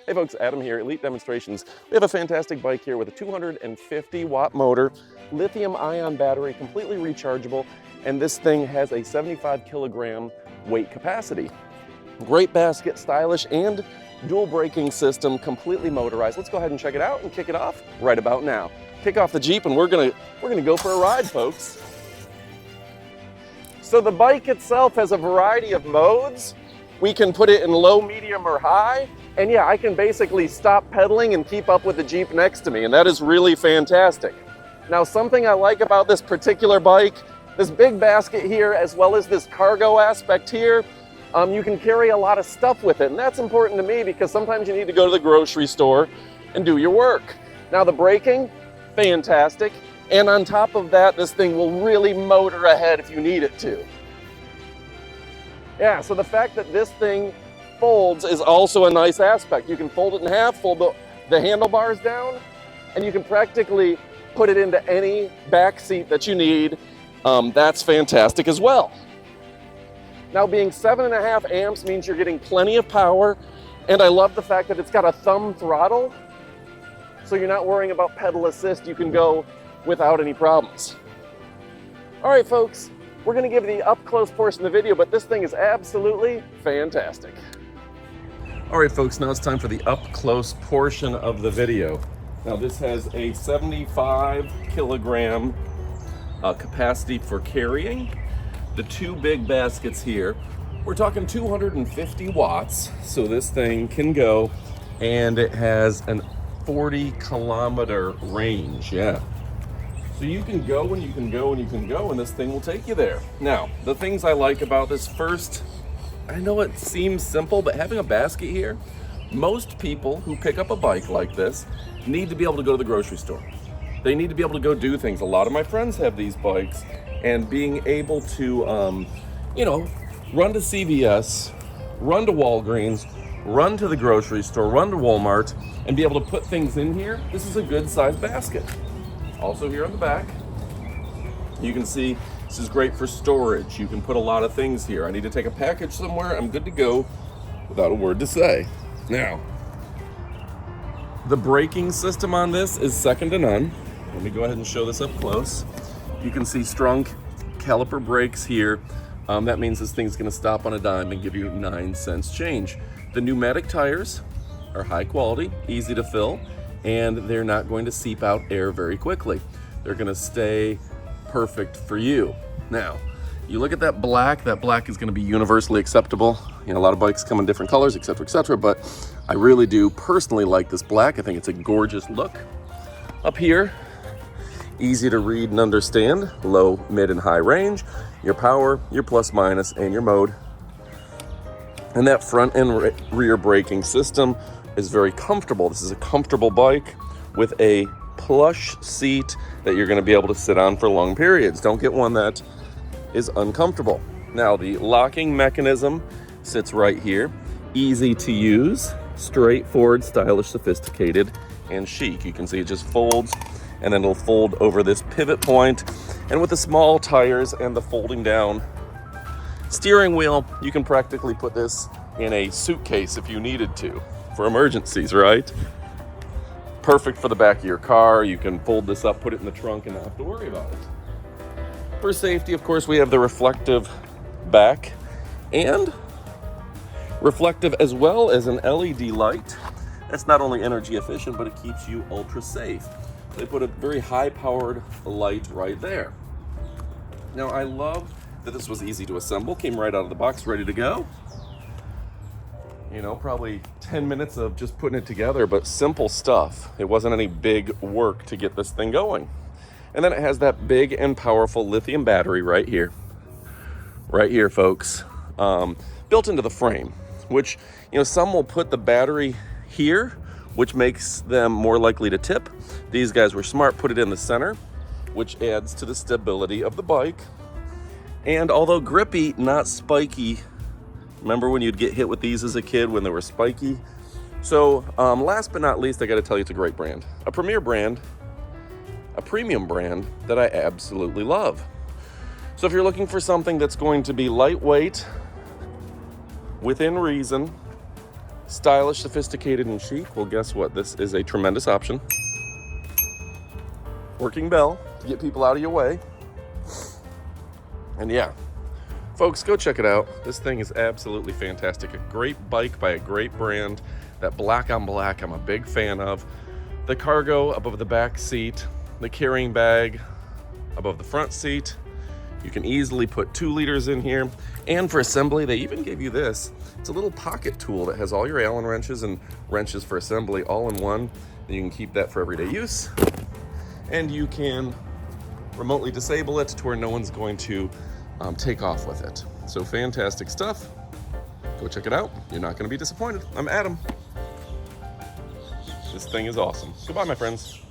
Hey folks, Adam here, Elite Demonstrations. We have a fantastic bike here with a 250 watt motor, lithium ion battery, completely rechargeable, and this thing has a 75 kilogram weight capacity. Great basket, stylish, and dual braking system, completely motorized. Let's go ahead and check it out and kick it off right about now. Kick off the Jeep and we're gonna go for a ride, folks. So the bike itself has a variety of modes. We can put it in low, medium, or high. And yeah, I can basically stop pedaling and keep up with the Jeep next to me, and that is really fantastic. Now, something I like about this particular bike, this big basket here, as well as this cargo aspect here, you can carry a lot of stuff with it, and that's important to me because sometimes you need to go to the grocery store and do your work. Now, the braking, fantastic. And on top of that, this thing will really motor ahead if you need it to. Yeah, so the fact that this thing folds is also a nice aspect. You can fold it in half, fold the handlebars down, and you can practically put it into any back seat that you need. That's fantastic as well. Now, being 7.5 amps means you're getting plenty of power, and I love the fact that it's got a thumb throttle, so you're not worrying about pedal assist. You can go without any problems. All right, folks, we're gonna give you the up-close portion of the video, but this thing is absolutely fantastic. All right, folks, now it's time for the up-close portion of the video. Now, this has a 75 kilogram capacity for carrying. The two big baskets here, we're talking 250 watts, so this thing can go, and it has an 40-kilometer range, yeah. So you can go and you can go and you can go, and this thing will take you there. Now, the things I like about this, first, I know it seems simple, but having a basket here, most people who pick up a bike like this need to be able to go to the grocery store. They need to be able to go do things. A lot of my friends have these bikes, and being able to, run to CVS, run to Walgreens, run to the grocery store, run to Walmart, and be able to put things in here, this is a good sized basket. Also here on the back, you can see this is great for storage. You can put a lot of things here. I need to take a package somewhere, I'm good to go without a word to say. Now, the braking system on this is second to none. Let me go ahead and show this up close. You can see strong caliper brakes here. That means this thing's gonna stop on a dime and give you 9 cents change. The pneumatic tires are high quality, easy to fill, and they're not going to seep out air very quickly. They're gonna stay perfect for you. Now, you look at that black is gonna be universally acceptable. You know, a lot of bikes come in different colors, etc., but I really do personally like this black. I think it's a gorgeous look. Up here, easy to read and understand, low, mid, and high range, your power, your plus minus, and your mode. And that front and rear braking system is very comfortable. This is a comfortable bike with a plush seat that you're gonna be able to sit on for long periods. Don't get one that is uncomfortable. Now, the locking mechanism sits right here. Easy to use, straightforward, stylish, sophisticated, and chic. You can see it just folds, and then it'll fold over this pivot point. And with the small tires and the folding down steering wheel, you can practically put this in a suitcase if you needed to, for emergencies, right? Perfect for the back of your car. You can fold this up, put it in the trunk, and not have to worry about it. For safety, of course, we have the reflective back and reflective as well as an LED light. That's not only energy efficient, but it keeps you ultra safe. They put a very high-powered light right there. Now, I love that this was easy to assemble, came right out of the box, ready to go. You know, probably 10 minutes of just putting it together, but simple stuff. It wasn't any big work to get this thing going. And then it has that big and powerful lithium battery right here, folks, built into the frame, which, you know, some will put the battery here, which makes them more likely to tip. These guys were smart, put it in the center, which adds to the stability of the bike. And although grippy, not spiky. Remember when you'd get hit with these as a kid when they were spiky? So last but not least, I gotta tell you, it's a great brand. A premier brand, a premium brand that I absolutely love. So if you're looking for something that's going to be lightweight, within reason, stylish, sophisticated, and chic. Well, guess what? This is a tremendous option. Working bell to get people out of your way. And yeah, folks, go check it out. This thing is absolutely fantastic. A great bike by a great brand. That black on black I'm a big fan of. The cargo above the back seat, the carrying bag above the front seat. You can easily put 2 liters in here. And for assembly, they even gave you this. It's a little pocket tool that has all your Allen wrenches and wrenches for assembly all in one. And you can keep that for everyday use. And you can remotely disable it to where no one's going to take off with it. So fantastic stuff. Go check it out. You're not going to be disappointed. I'm Adam. This thing is awesome. Goodbye, my friends.